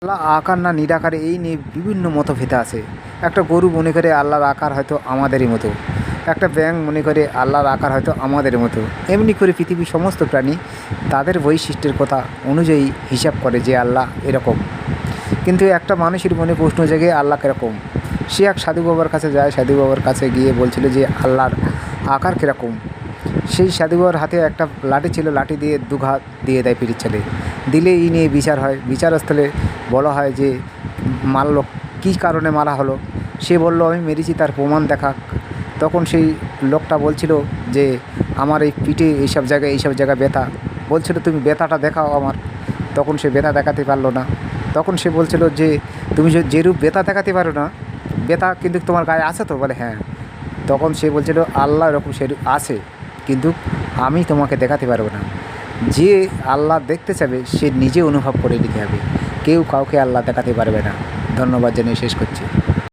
আল্লাহ আকার না নিরাকারে এই নিয়ে বিভিন্ন মতভেদ আছে। একটা গরু মনে করে আল্লাহর আকার হয়তো আমাদেরই মতো, একটা ব্যাঙ মনে করে আল্লাহর আকার হয়তো আমাদের মতো। এমনি করে পৃথিবীর সমস্ত প্রাণী তাদের বৈশিষ্ট্যের কথা অনুযায়ী হিসাব করে যে আল্লাহ এরকম। কিন্তু একটা মানুষের মনে প্রশ্ন জাগে আল্লাহ কীরকম। সে এক সাধু বাবার কাছে যায়, সাধু বাবার কাছে গিয়ে বলছিল যে আল্লাহর আকার কীরকম। সেই সাধু বাবার হাতে একটা লাঠি ছিল, লাঠি দিয়ে দুঘাত দিয়ে দেয় পিঠের ছেলে, দিলে এই নিয়ে বিচার হয়। বিচারস্থলে বলা হয় যে মারল, কী কারণে মারা হলো। সে বলল আমি মেরেছি, তার প্রমাণ দেখাক। তখন সেই লোকটা বলছিল যে আমার এই পিঠে এইসব জায়গায় ব্যথা। বলছিল তুমি ব্যথাটা দেখাও আমার। তখন সে ব্যথা দেখাতে পারলো না। তখন সে বলছিল যে তুমি যেরূপ ব্যথা দেখাতে পারো না, ব্যথা কিন্তু তোমার গায়ে আছে তো? বলে হ্যাঁ। তখন সে বলছিল আল্লাহ এরকম সেরূপ আছে, কিন্তু আমি তোমাকে দেখাতে পারবো না। যে আল্লাহ দেখতে চাবে সে নিজে অনুভব করে নিতে হবে, কেউ কাউকে আল্লাহ দেখাতে পারবে না। ধন্যবাদ জানিয়ে শেষ করছি।